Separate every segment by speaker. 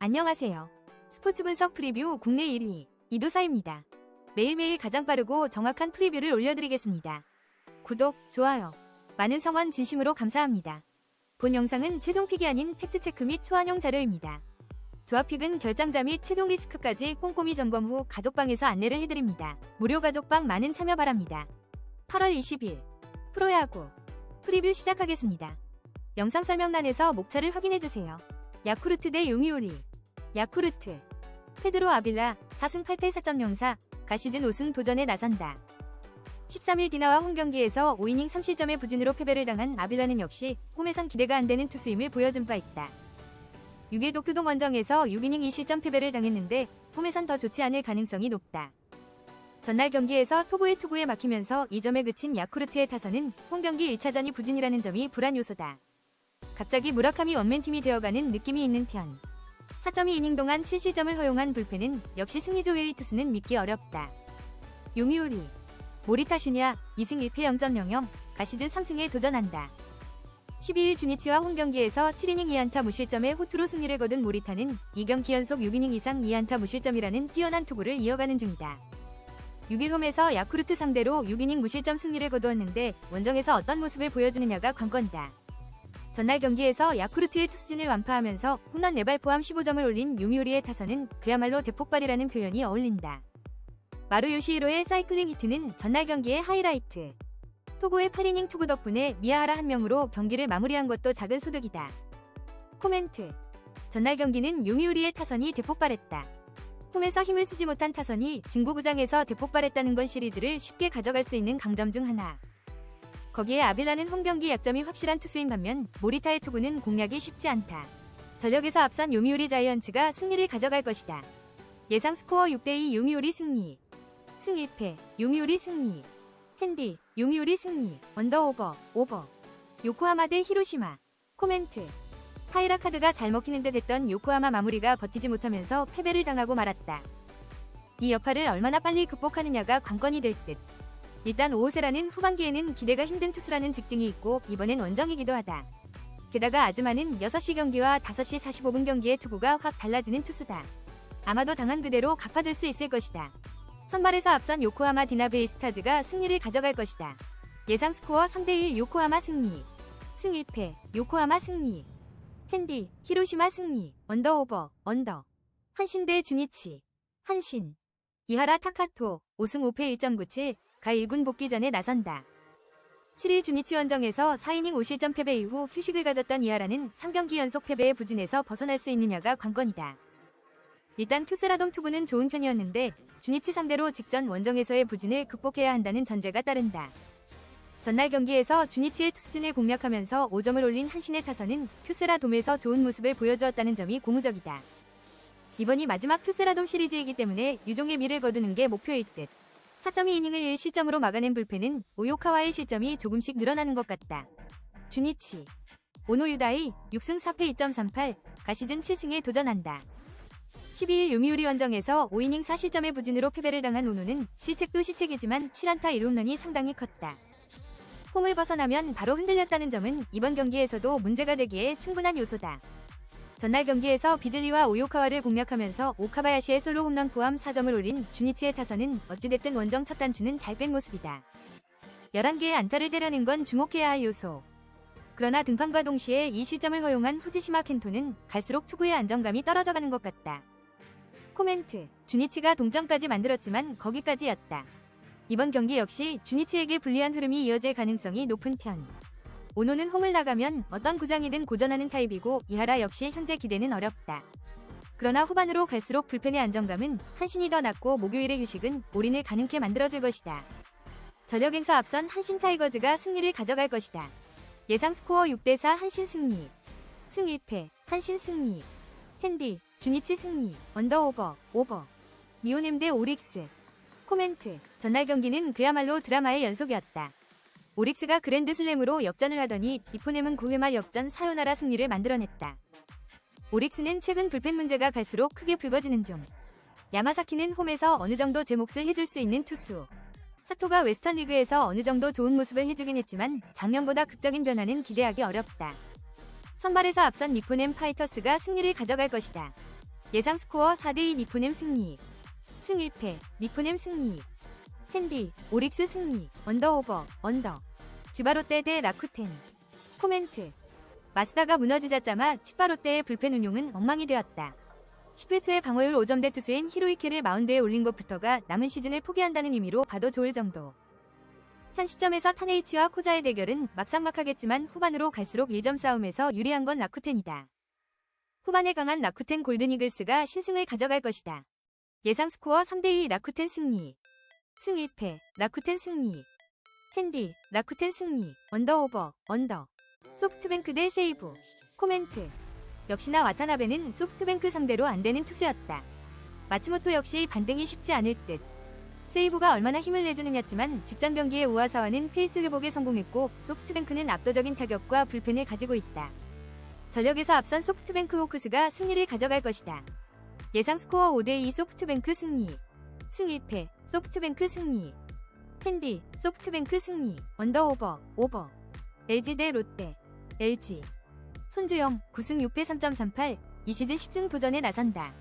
Speaker 1: 안녕하세요. 스포츠 분석 프리뷰 국내 1위 이도사입니다. 매일매일 가장 빠르고 정확한 프리뷰를 올려드리겠습니다. 구독, 좋아요, 많은 성원 진심으로 감사합니다. 본 영상은 최종픽이 아닌 팩트체크 및 초안용 자료입니다. 조합픽은 결장자 및 최종 리스크까지 꼼꼼히 점검 후 가족방에서 안내를 해드립니다. 무료 가족방 많은 참여 바랍니다. 8월 20일 프로야구 프리뷰 시작하겠습니다. 영상 설명란에서 목차를 확인해주세요. 야쿠르트 대 요미우리. 야쿠르트 페드로 아빌라 4승 8패 4.04 가시즌 5승 도전에 나선다. 13일 디나와 홈경기에서 5이닝 3실점의 부진으로 패배를 당한 아빌라는 역시 홈에선 기대가 안되는 투수임을 보여준 바 있다. 6일 도쿄돔 원정에서 6이닝 2실점 패배를 당했는데 홈에선 더 좋지 않을 가능성이 높다. 전날 경기에서 토고의 투구에 막히면서 2점에 그친 야쿠르트의 타선은 홈경기 1차전이 부진이라는 점이 불안 요소다. 갑자기 무라카미 원맨팀이 되어가는 느낌이 있는 편. 4.2이닝 동안 7실점을 허용한 불펜은 역시 승리조회의 투수는 믿기 어렵다. 요미우리 모리타 슈냐 2승 1패 0.00 가시즌 3승에 도전한다. 12일 주니치와 홈경기에서 7이닝 2안타 무실점의 호투로 승리를 거둔 모리타는 2경기 연속 6이닝 이상 2안타 무실점이라는 뛰어난 투구를 이어가는 중이다. 6일 홈에서 야쿠르트 상대로 6이닝 무실점 승리를 거두었는데 원정에서 어떤 모습을 보여주느냐가 관건이다. 전날 경기에서 야쿠르트의 투수진을 완파하면서 홈런 4발 포함 15점을 올린 요미우리의 타선은 그야말로 대폭발이라는 표현이 어울린다. 마루 요시히로의 사이클링 히트는 전날 경기의 하이라이트. 토고의 8이닝 투구 덕분에 미야하라 한 명으로 경기를 마무리한 것도 작은 소득이다. 코멘트. 전날 경기는 요미우리의 타선이 대폭발했다. 홈에서 힘을 쓰지 못한 타선이 진구구장에서 대폭발했다는 건 시리즈를 쉽게 가져갈 수 있는 강점 중 하나. 거기에 아빌라는 홈경기 약점이 확실한 투수인 반면 모리타의 투구는 공략이 쉽지 않다. 전력에서 앞선 요미우리 자이언츠가 승리를 가져갈 것이다. 예상 스코어 6대2 요미우리 승리. 승 1패 요미우리 승리. 핸디 요미우리 승리. 언더 오버. 요코하마 대 히로시마. 코멘트. 타이라 카드가 잘 먹히는 듯 했던 요코하마 마무리가 버티지 못하면서 패배를 당하고 말았다. 이 여파를 얼마나 빨리 극복하느냐가 관건이 될 듯. 일단 오호세라는 후반기에는 기대가 힘든 투수라는 직증이 있고 이번엔 원정이기도 하다. 게다가 아즈마는 6시 경기와 5시 45분 경기의 투구가 확 달라지는 투수다. 아마도 당한 그대로 갚아줄 수 있을 것이다. 선발에서 앞선 요코하마 디나 베이스타즈가 승리를 가져갈 것이다. 예상 스코어 3대1 요코하마 승리. 승 1패 요코하마 승리. 핸디 히로시마 승리. 언더. 한신 대 주니치. 한신 이하라 타카토 5승 5패 1.97 가 1군 복귀전에 나선다. 7일 주니치 원정에서 4이닝 5실점 패배 이후 휴식을 가졌던 이하라는 3경기 연속 패배의 부진에서 벗어날 수 있느냐가 관건이다. 일단 큐세라돔 투구는 좋은 편이었는데 주니치 상대로 직전 원정에서의 부진을 극복해야 한다는 전제가 따른다. 전날 경기에서 주니치의 투수진을 공략하면서 5점을 올린 한신의 타선은 큐세라돔에서 좋은 모습을 보여주었다는 점이 고무적이다. 이번이 마지막 큐세라돔 시리즈이기 때문에 유종의 미를 거두는 게 목표일 듯. 4.2이닝을 1실점으로 막아낸 불펜은 오요카와의 실점이 조금씩 늘어나는 것 같다. 주니치 오노유다이 6승 4패 2.38 가시즌 7승에 도전한다. 12일 요미우리 원정에서 5이닝 4실점의 부진으로 패배를 당한 오노는 실책도 실책이지만 7안타 1홈런이 상당히 컸다. 홈을 벗어나면 바로 흔들렸다는 점은 이번 경기에서도 문제가 되기에 충분한 요소다. 전날 경기에서 비즐리와 오요카와를 공략하면서 오카바야시의 솔로 홈런 포함 4점을 올린 주니치의 타선은 어찌됐든 원정 첫 단추는 잘 뺀 모습이다. 11개의 안타를 때려낸 건 주목해야 할 요소. 그러나 등판과 동시에 이 실점을 허용한 후지시마 켄토는 갈수록 투구의 안정감이 떨어져가는 것 같다. 코멘트. 주니치가 동점까지 만들었지만 거기까지였다. 이번 경기 역시 주니치에게 불리한 흐름이 이어질 가능성이 높은 편. 오노는 홈을 나가면 어떤 구장이든 고전하는 타입이고 이하라 역시 현재 기대는 어렵다. 그러나 후반으로 갈수록 불펜의 안정감은 한신이 더 낮고 목요일의 휴식은 올인을 가능케 만들어줄 것이다. 전력행사 앞선 한신 타이거즈가 승리를 가져갈 것이다. 예상 스코어 6대4 한신 승리. 승 1패 한신 승리. 핸디 주니치 승리. 언더 오버. 니오넴 대 오릭스. 코멘트. 전날 경기는 그야말로 드라마의 연속이었다. 오릭스가 그랜드슬램으로 역전을 하더니 이포넴은 9회 말 역전 사요나라 승리를 만들어냈다. 오릭스는 최근 불펜 문제가 갈수록 크게 불거지는 중. 야마사키는 홈에서 어느 정도 제 몫을 해줄 수 있는 투수. 사토가 웨스턴 리그에서 어느 정도 좋은 모습을 해주긴 했지만 작년보다 극적인 변화는 기대하기 어렵다. 선발에서 앞선 니포넴 파이터스가 승리를 가져갈 것이다. 예상 스코어 4대2 니포넴 승리. 승 1패, 니포넴 승리. 핸디, 오릭스 승리. 언더오버, 언더. 지바롯데 대 라쿠텐. 코멘트. 마스다가 무너지자마자 치바롯데의 불펜 운용은 엉망이 되었다. 10회 초에 방어율 5점대 투수인 히로이케를 마운드에 올린 것부터가 남은 시즌을 포기한다는 의미로 봐도 좋을 정도. 현 시점에서 타네이치와 코자의 대결은 막상막하겠지만 후반으로 갈수록 1점 싸움에서 유리한 건 라쿠텐이다. 후반에 강한 라쿠텐 골든이글스가 신승을 가져갈 것이다. 예상 스코어 3대2 라쿠텐 승리. 승 1패, 라쿠텐 승리. 핸디, 라쿠텐 승리. 언더오버, 언더. 소프트뱅크 대 세이브. 코멘트. 역시나 와타나베는 소프트뱅크 상대로 안되는 투수였다. 마츠모토 역시 반등이 쉽지 않을 듯. 세이브가 얼마나 힘을 내주느냐지만 직전 경기의 우하사와는 페이스 회복에 성공했고 소프트뱅크는 압도적인 타격과 불펜을 가지고 있다. 전력에서 앞선 소프트뱅크 호크스가 승리를 가져갈 것이다. 예상 스코어 5대2 소프트뱅크 승리. 승 1패, 소프트뱅크 승리. 핸디, 소프트뱅크 승리. 언더오버, 오버. LG 대 롯데. LG. 손주영, 9승 6패 3.38, 이 시즌 10승 도전에 나선다.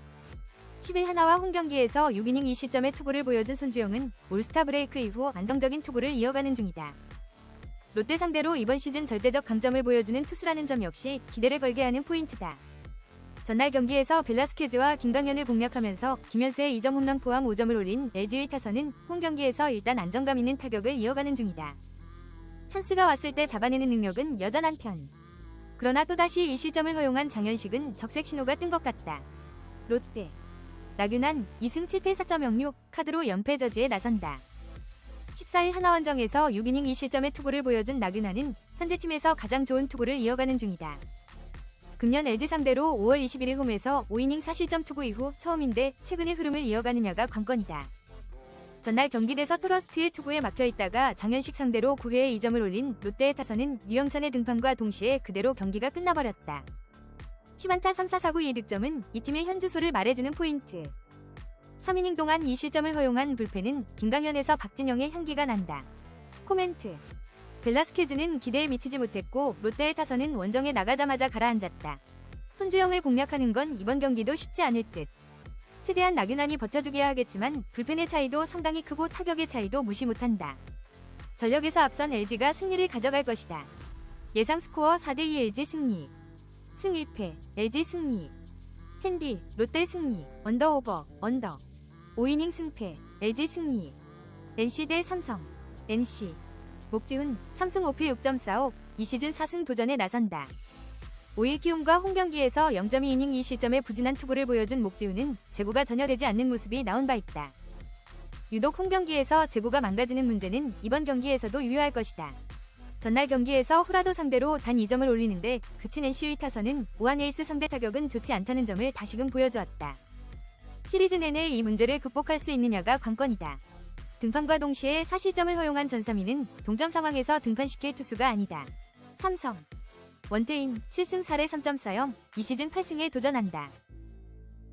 Speaker 1: 10일 하나와 홈경기에서 6이닝 2실점의 투구를 보여준 손주영은 올스타 브레이크 이후 안정적인 투구를 이어가는 중이다. 롯데 상대로 이번 시즌 절대적 강점을 보여주는 투수라는 점 역시 기대를 걸게 하는 포인트다. 전날 경기에서 벨라스케즈와 김강현을 공략하면서 김현수의 2점 홈런 포함 5점을 올린 LG의 타선은 홈경기에서 일단 안정감 있는 타격을 이어가는 중이다. 찬스가 왔을 때 잡아내는 능력은 여전한 편. 그러나 또다시 2실점을 허용한 장현식은 적색 신호가 뜬 것 같다. 롯데. 나균환 2승 7패 4.06 카드로 연패 저지에 나선다. 14일 하나원정에서 6이닝 2실점의 투구를 보여준 나균환은 현재 팀에서 가장 좋은 투구를 이어가는 중이다. 금년 LG 상대로 5월 21일 홈에서 5이닝 4실점 투구 이후 처음인데 최근의 흐름을 이어가느냐가 관건이다. 전날 경기 내서 토러스트의 투구에 막혀있다가 장현식 상대로 9회에 2점을 올린 롯데의 타선은 유영찬의 등판과 동시에 그대로 경기가 끝나버렸다. 10안타 3사 4구 2득점은 이 팀의 현주소를 말해주는 포인트. 3이닝 동안 2실점을 허용한 불펜은 김강현에서 박진영의 향기가 난다. 코멘트. 벨라스케즈는 기대에 미치지 못했고 롯데의 타선은 원정에 나가자마자 가라앉았다. 손주영을 공략하는 건 이번 경기도 쉽지 않을 듯. 최대한 나균환이 버텨주기야 하겠지만 불펜의 차이도 상당히 크고 타격의 차이도 무시 못한다. 전력에서 앞선 LG가 승리를 가져갈 것이다. 예상 스코어 4대2 LG 승리. 승 1패, LG 승리. 핸디, 롯데 승리. 언더오버, 언더. 5이닝 승패, LG 승리. NC 대 삼성. NC. 목지훈 3승 5패 6.45, 이 시즌 4승 도전에 나선다. 5일 키움과 홈경기에서 0.2이닝 2실점의 부진한 투구를 보여준 목지훈은 제구가 전혀 되지 않는 모습이 나온 바 있다. 유독 홈경기에서 제구가 망가지는 문제는 이번 경기에서도 유효할 것이다. 전날 경기에서 후라도 상대로 단 2점을 올리는데 그친 NC의 타선은 오한 에이스 상대 타격은 좋지 않다는 점을 다시금 보여주었다. 시리즈 내내 이 문제를 극복할 수 있느냐가 관건이다. 등판과 동시에 4실점을 허용한 전삼위는 동점 상황에서 등판시킬 투수가 아니다. 삼성. 원태인 7승 4패 3.40, 이 시즌 8승에 도전한다.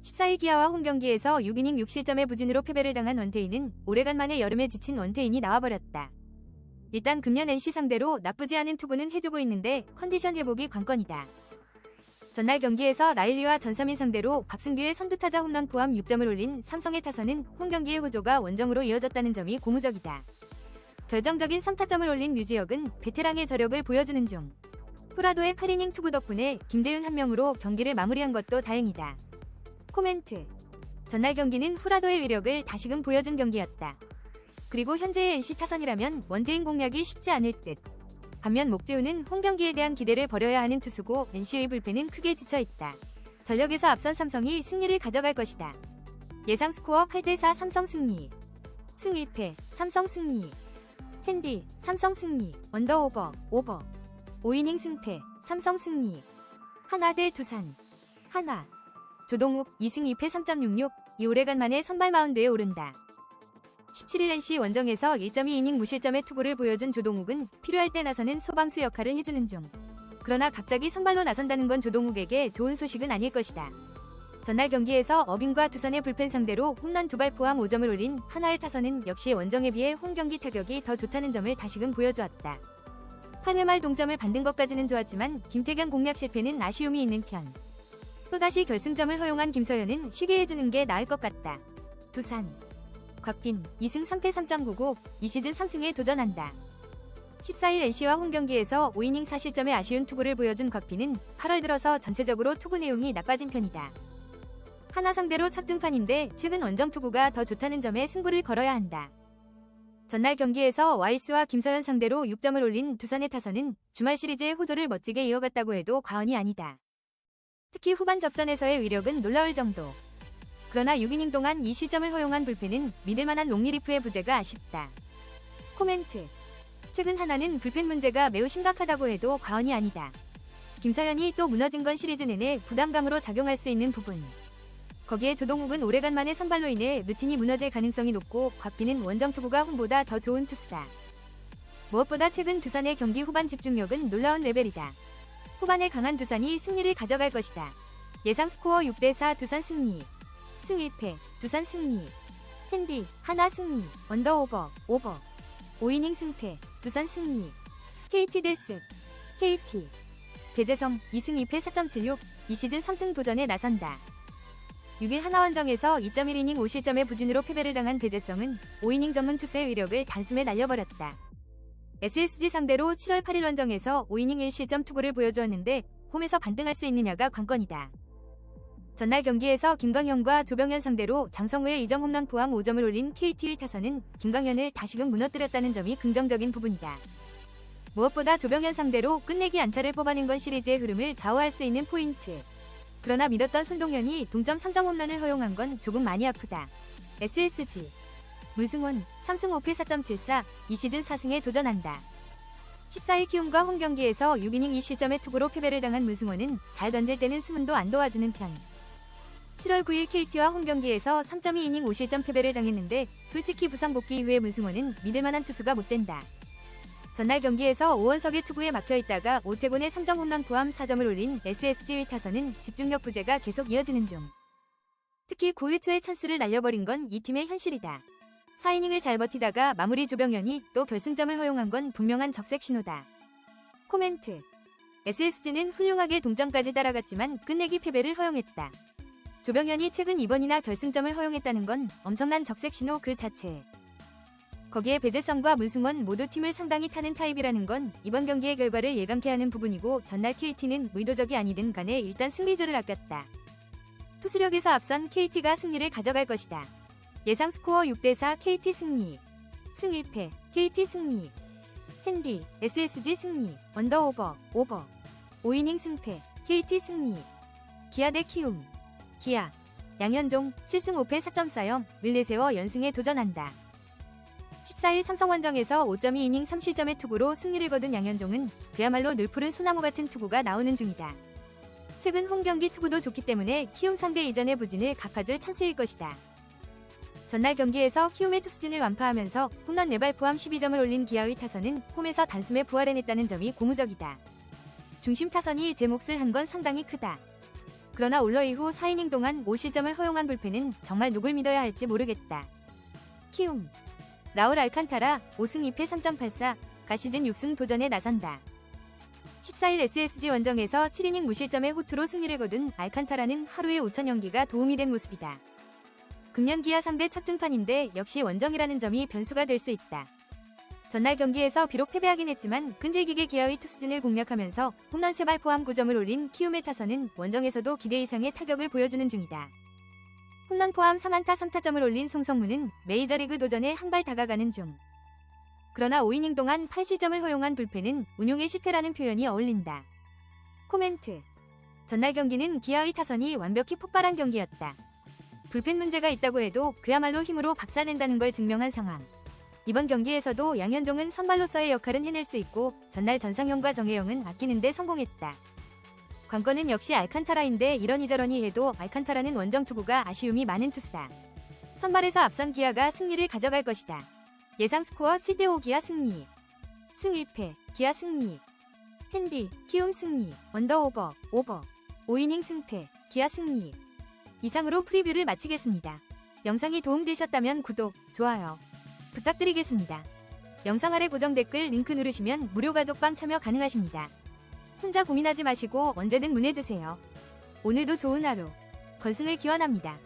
Speaker 1: 14일 기아와 홈경기에서 6이닝 6실점의 부진으로 패배를 당한 원태인은 오래간만에 여름에 지친 원태인이 나와버렸다. 일단 금년 NC 상대로 나쁘지 않은 투구는 해주고 있는데 컨디션 회복이 관건이다. 전날 경기에서 라일리와 전삼인 상대로 박승규의 선두타자 홈런 포함 6점을 올린 삼성의 타선은 홈경기의 호조가 원정으로 이어졌다는 점이 고무적이다. 결정적인 3타점을 올린 류지혁은 베테랑의 저력을 보여주는 중. 후라도의 8이닝 투구 덕분에 김재윤 한 명으로 경기를 마무리한 것도 다행이다. 코멘트. 전날 경기는 후라도의 위력을 다시금 보여준 경기였다. 그리고 현재의 NC 타선이라면 원태인 공략이 쉽지 않을 듯. 반면 목재훈은 홈경기에 대한 기대를 버려야 하는 투수고 NC의 불펜은 크게 지쳐있다. 전력에서 앞선 삼성이 승리를 가져갈 것이다. 예상 스코어 8대4 삼성 승리. 승 1패, 삼성 승리. 핸디, 삼성 승리. 언더오버, 오버. 5이닝 승패, 삼성 승리. 하나 대 두산. 하나. 조동욱 2승 2패 3.66, 이 오래간만에 선발 마운드에 오른다. 17일 NC 원정에서 1.2이닝 무실점의 투구를 보여준 조동욱은 필요할 때 나서는 소방수 역할을 해주는 중. 그러나 갑자기 선발로 나선다는 건 조동욱에게 좋은 소식은 아닐 것이다. 전날 경기에서 어빙과 두산의 불펜 상대로 홈런 2발 포함 5점을 올린 하나의 타선은 역시 원정에 비해 홈경기 타격이 더 좋다는 점을 다시금 보여주었다. 8회 말 동점을 받는 것까지는 좋았지만 김태경 공략 실패는 아쉬움이 있는 편. 또다시 결승점을 허용한 김서현은 쉬게 해주는 게 나을 것 같다. 두산 곽빈 2승 3패 3.99 이 시즌 3승에 도전한다. 14일 NC와 홈경기에서 5이닝 4실점의 아쉬운 투구를 보여준 곽빈은 8월 들어서 전체적으로 투구 내용이 나빠진 편이다. 하나 상대로 첫 등판인데 최근 원정 투구가 더 좋다는 점에 승부를 걸어야 한다. 전날 경기에서 와이스와 김서현 상대로 6점을 올린 두산의 타선은 주말 시리즈의 호조를 멋지게 이어갔다고 해도 과언이 아니다. 특히 후반 접전에서의 위력은 놀라울 정도. 그러나 6이닝 동안 2실점을 허용한 불펜은 믿을만한 롱리리프의 부재가 아쉽다. 코멘트. 최근 하나는 불펜 문제가 매우 심각하다고 해도 과언이 아니다. 김서현이 또 무너진 건 시리즈 내내 부담감으로 작용할 수 있는 부분. 거기에 조동욱은 오래간만에 선발로 인해 루틴이 무너질 가능성이 높고 곽빈은 원정 투구가 홈보다 더 좋은 투수다. 무엇보다 최근 두산의 경기 후반 집중력은 놀라운 레벨이다. 후반에 강한 두산이 승리를 가져갈 것이다. 예상 스코어 6대4 두산 승리. 승 1패 두산 승리. 텐디 하나 승리. 언더오버 오버. 5이닝 승패 두산 승리. KT 데스 KT 배재성 2승 2패 4.76 이 시즌 3승 도전에 나선다. 6일 하나원정에서 2.1이닝 5실점의 부진으로 패배를 당한 배재성은 5이닝 전문 투수의 위력을 단숨에 날려버렸다. SSG 상대로 7월 8일 원정에서 5이닝 1실점 투구를 보여주었는데 홈에서 반등할 수 있느냐가 관건이다. 전날 경기에서 김광현과 조병현 상대로 장성우의 2점 홈런 포함 5점을 올린 KT 타선은 김광현을 다시금 무너뜨렸다는 점이 긍정적인 부분이다. 무엇보다 조병현 상대로 끝내기 안타를 뽑아낸 건 시리즈의 흐름을 좌우할 수 있는 포인트. 그러나 믿었던 손동현이 동점 3점 홈런을 허용한 건 조금 많이 아프다. SSG 문승원 3승 5패 4.74 이 시즌 4승에 도전한다. 14일 키움과 홈경기에서 6이닝 2실점의 투구로 패배를 당한 문승원은 잘 던질 때는 수문도 안 도와주는 편. 7월 9일 KT와 홈경기에서 3.2이닝 5실점 패배를 당했는데 솔직히 부상 복귀 이후에 문승원은 믿을만한 투수가 못 된다. 전날 경기에서 오원석의 투구에 막혀있다가 오태곤의 3점 홈런 포함 4점을 올린 SSG 타선은 집중력 부재가 계속 이어지는 중. 특히 9회 초에 찬스를 날려버린 건 이 팀의 현실이다. 4이닝을 잘 버티다가 마무리 조병현이 또 결승점을 허용한 건 분명한 적색 신호다. 코멘트. SSG는 훌륭하게 동점까지 따라갔지만 끝내기 패배를 허용했다. 조병현이 최근 2번이나 결승점을 허용했다는 건 엄청난 적색 신호 그 자체. 거기에 배재성과 문승원 모두 팀을 상당히 타는 타입이라는 건 이번 경기의 결과를 예감케 하는 부분이고 전날 KT는 의도적이 아니든 간에 일단 승리조를 아꼈다. 투수력에서 앞선 KT가 승리를 가져갈 것이다. 예상 스코어 6대4 KT 승리. 승 1패 KT 승리. 핸디 SSG 승리. 언더오버 오버. 5이닝 승패 KT 승리. 기아 대 키움. 기아 양현종 7승 5패 4.40 을 내세워 연승에 도전한다. 14일 삼성원정에서 5.2이닝 3실점의 투구로 승리를 거둔 양현종은 그야말로 늘 푸른 소나무 같은 투구가 나오는 중이다. 최근 홈경기 투구도 좋기 때문에 키움 상대 이전의 부진을 갚아줄 찬스일 것이다. 전날 경기에서 키움의 투수진을 완파하면서 홈런 4발 포함 12점을 올린 기아의 타선은 홈에서 단숨에 부활해냈다는 점이 고무적이다. 중심 타선이 제 몫을 한 건 상당히 크다. 그러나 올러 이후 4이닝 동안 5실점을 허용한 불펜은 정말 누굴 믿어야 할지 모르겠다. 키움 라울 알칸타라 5승 2패 3.84가 시즌 6승 도전에 나선다. 14일 SSG 원정에서 7이닝 무실점의 호투로 승리를 거둔 알칸타라는 하루의 5천 연기가 도움이 된 모습이다. 금년 기아 상대 첫 등판인데 역시 원정이라는 점이 변수가 될 수 있다. 전날 경기에서 비록 패배하긴 했지만 끈질기게 기아의 투수진을 공략하면서 홈런 3발 포함 9점을 올린 키움의 타선은 원정에서도 기대 이상의 타격을 보여주는 중이다. 홈런 포함 3안타 3타점을 올린 송성문은 메이저리그 도전에 한 발 다가가는 중. 그러나 5이닝 동안 8실점을 허용한 불펜은 운용의 실패라는 표현이 어울린다. 코멘트. 전날 경기는 기아의 타선이 완벽히 폭발한 경기였다. 불펜 문제가 있다고 해도 그야말로 힘으로 박살낸다는 걸 증명한 상황. 이번 경기에서도 양현종은 선발로서의 역할은 해낼 수 있고 전날 전상현과 정혜영은 아끼는데 성공했다. 관건은 역시 알칸타라인데 이러니저러니 해도 알칸타라는 원정 투구가 아쉬움이 많은 투수다. 선발에서 앞선 기아가 승리를 가져갈 것이다. 예상 스코어 7대5 기아 승리. 승 1패 기아 승리. 핸디 키움 승리. 언더오버 오버. 5이닝 승패 기아 승리. 이상으로 프리뷰를 마치겠습니다. 영상이 도움되셨다면 구독, 좋아요 부탁드리겠습니다. 영상 아래 고정 댓글 링크 누르시면 무료 가족방 참여 가능하십니다. 혼자 고민하지 마시고 언제든 문의주세요. 오늘도 좋은 하루. 건승을 기원합니다.